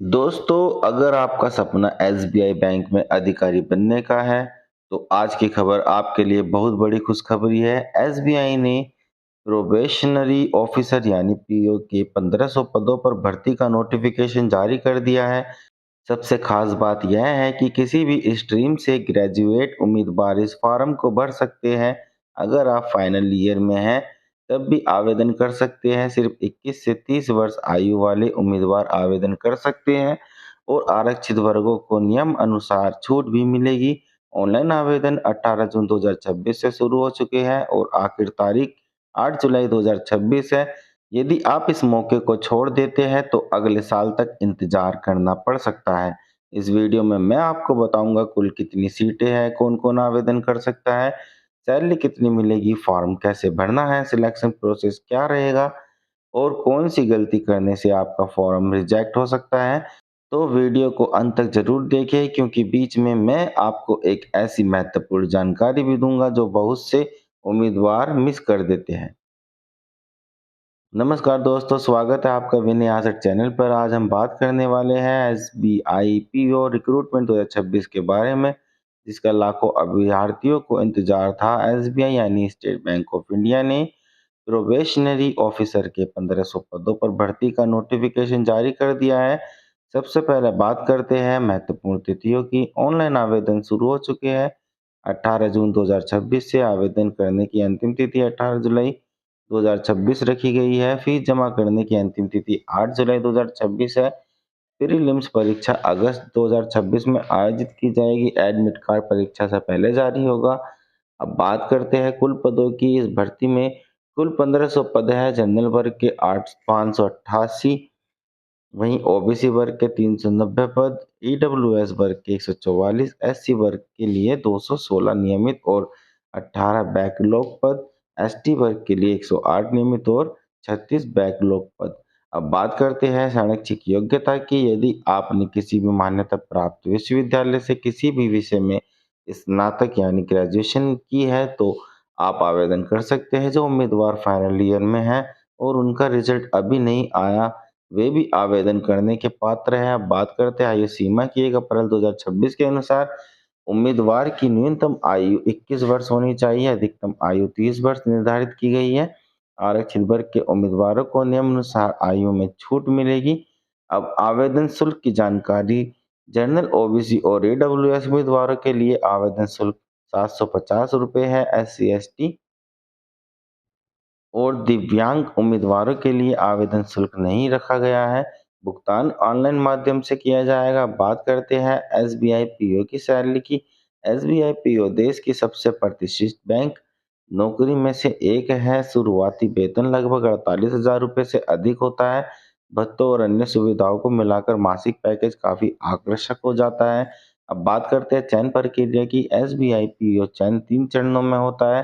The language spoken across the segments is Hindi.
दोस्तों, अगर आपका सपना एसबीआई बैंक में अधिकारी बनने का है, तो आज की खबर आपके लिए बहुत बड़ी खुशखबरी है। एसबीआई ने प्रोबेशनरी ऑफिसर यानी पीओ के 1500 पदों पर भर्ती का नोटिफिकेशन जारी कर दिया है। सबसे खास बात यह है कि किसी भी स्ट्रीम से ग्रेजुएट उम्मीदवार इस फॉर्म को भर सकते हैं। अगर आप फाइनल ईयर में हैं, तब भी आवेदन कर सकते हैं। सिर्फ 21 से 30 वर्ष आयु वाले उम्मीदवार आवेदन कर सकते हैं और आरक्षित वर्गों को नियम अनुसार छूट भी मिलेगी। ऑनलाइन आवेदन 18 जून 2026 से शुरू हो चुके हैं और आखिर तारीख 8 जुलाई 2026 है। यदि आप इस मौके को छोड़ देते हैं तो अगले साल तक इंतजार करना पड़ सकता है। इस वीडियो में मैं आपको बताऊंगा कुल कितनी सीटें हैं, कौन-कौन आवेदन कर सकता है, सैलरी कितनी मिलेगी, फॉर्म कैसे भरना है, सिलेक्शन प्रोसेस क्या रहेगा और कौन सी गलती करने से आपका फॉर्म रिजेक्ट हो सकता है। तो वीडियो को अंत तक जरूर देखें क्योंकि बीच में मैं आपको एक ऐसी महत्वपूर्ण जानकारी भी दूंगा जो बहुत से उम्मीदवार मिस कर देते हैं। नमस्कार दोस्तों, स्वागत है आपका विनय आसट चैनल पर। आज हम बात करने वाले हैं एसबीआई पीओ रिक्रूटमेंट 2026 के बारे में, जिसका लाखों अभ्यर्थियों को इंतजार था। एसबीआई यानी स्टेट बैंक ऑफ इंडिया ने प्रोबेशनरी ऑफिसर के 1500 पदों पर भर्ती का नोटिफिकेशन जारी कर दिया है। सबसे पहले बात करते हैं महत्वपूर्ण तिथियों की। ऑनलाइन आवेदन शुरू हो चुके हैं। 18 जून 2026 से आवेदन करने की अंतिम तिथि 18 जुलाई 2026 रखी गई है। फीस जमा करने की अंतिम तिथि 8 जुलाई 2026 है। प्रीलिम्स परीक्षा अगस्त 2026 में आयोजित की जाएगी। एडमिट कार्ड परीक्षा से पहले जारी होगा। अब बात करते हैं कुल पदों की। इस भर्ती में कुल 1500 पद है। जनरल वर्ग के 8 588, वहीं ओबीसी वर्ग के 390 पद, ईडब्ल्यूएस वर्ग के 144, एससी वर्ग के लिए 216 नियमित और 18 बैकलॉग पद, एसटी वर्ग के लिए 108 नियमित और 36 बैकलॉग पद। अब बात करते हैं शैक्षिक योग्यता की। यदि आपने किसी भी मान्यता प्राप्त विश्वविद्यालय से किसी भी विषय में स्नातक यानी ग्रेजुएशन की है तो आप आवेदन कर सकते हैं। जो उम्मीदवार फाइनल ईयर में है और उनका रिजल्ट अभी नहीं आया, वे भी आवेदन करने के पात्र हैं। अब बात करते हैं आयु सीमा की। 1 अप्रैल 2026 के अनुसार उम्मीदवार की न्यूनतम आयु 21 वर्ष होनी चाहिए, अधिकतम आयु 30 वर्ष निर्धारित की गई है। आरक्षित वर्ग के उम्मीदवारों को नियमानुसार आयु में छूट मिलेगी। अब आवेदन शुल्क की जानकारी। जनरल ओबीसी और ईडब्ल्यूएस उम्मीदवारों के लिए आवेदन शुल्क 750 रुपये है। एससी एसटी और दिव्यांग उम्मीदवारों के लिए आवेदन शुल्क नहीं रखा गया है। भुगतान ऑनलाइन माध्यम से किया जाएगा। बात करते हैं एसबीआई पीओ की सैलरी की। एसबीआई पीओ देश की सबसे प्रतिष्ठित बैंक नौकरी में से एक है। शुरुआती वेतन लगभग 48,000 रुपये से अधिक होता है। भत्तों और अन्य सुविधाओं को मिलाकर मासिक पैकेज काफी आकर्षक हो जाता है। अब बात करते हैं चयन प्रक्रिया की। एसबीआई पीओ चयन 3 चरणों में होता है।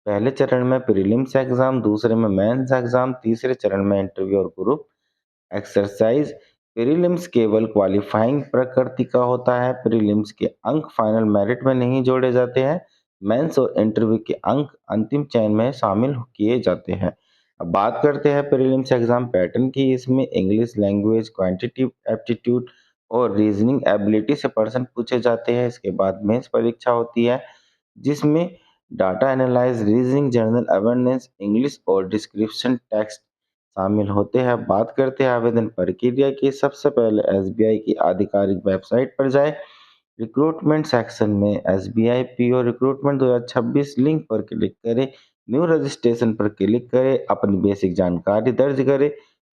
पहले चरण में प्रीलिम्स एग्जाम, दूसरे में मेंस एग्जाम, तीसरे चरण में इंटरव्यू और ग्रुप एक्सरसाइज। प्रीलिम्स केवल क्वालिफाइंग प्रकृति का होता है। प्रीलिम्स के अंक फाइनल मेरिट में नहीं जोड़े जाते हैं। मेंस और इंटरव्यू के अंक अंतिम चयन में शामिल किए जाते हैं। अब बात करते हैं प्रीलिम्स एग्जाम पैटर्न की। इसमें इंग्लिश लैंग्वेज, क्वांटिटेटिव एप्टीट्यूड और रीजनिंग एबिलिटी से प्रश्न पूछे जाते हैं। इसके बाद मेंस परीक्षा होती है, जिसमें data analyse, reasoning, general awareness, English और डिस्क्रिप्शन टेक्स्ट शामिल होते हैं। बात करते हैं आवेदन प्रक्रिया की। सबसे पहले एसबीआई की आधिकारिक वेबसाइट पर जाएं। रिक्रूटमेंट सेक्शन में एसबीआई पीओ रिक्रूटमेंट 2026 लिंक पर क्लिक करें। न्यू रजिस्ट्रेशन पर क्लिक करें। अपनी बेसिक जानकारी दर्ज करें।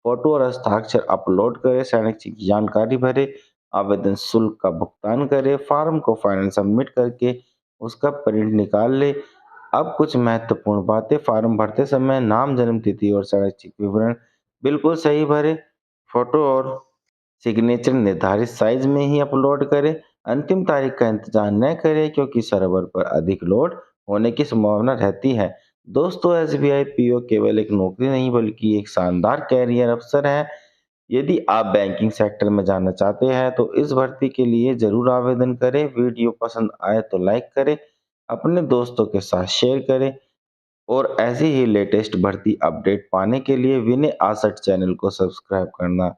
फोटो और हस्ताक्षर अपलोड करें। शैक्षिक जानकारी भरें। आवेदन शुल्क का भुगतान करें। फॉर्म को फाइनल सबमिट करके उसका प्रिंट निकाल ले। अब कुछ महत्वपूर्ण बातें। फॉर्म भरते समय नाम, जन्म तिथि और शैक्षिक विवरण बिल्कुल सही भरें। फोटो और सिग्नेचर निर्धारित साइज में ही अपलोड करें। अंतिम तारीख का इंतजार न करें क्योंकि सर्वर पर अधिक लोड होने की संभावना रहती है। दोस्तों, एसबीआई पीओ केवल एक नौकरी नहीं बल्कि एक शानदार कैरियर अवसर है। यदि आप बैंकिंग सेक्टर में जाना चाहते हैं तो इस भर्ती के लिए जरूर आवेदन करें। वीडियो पसंद आए तो लाइक करें, अपने दोस्तों के साथ शेयर करें और ऐसी ही लेटेस्ट भर्ती अपडेट पाने के लिए विनय आसट चैनल को सब्सक्राइब करना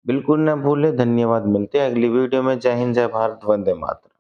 बिल्कुल ना भूलें, धन्यवाद। मिलते हैं अगली वीडियो में। जय हिंद, जय भारत, वंदे मातरम।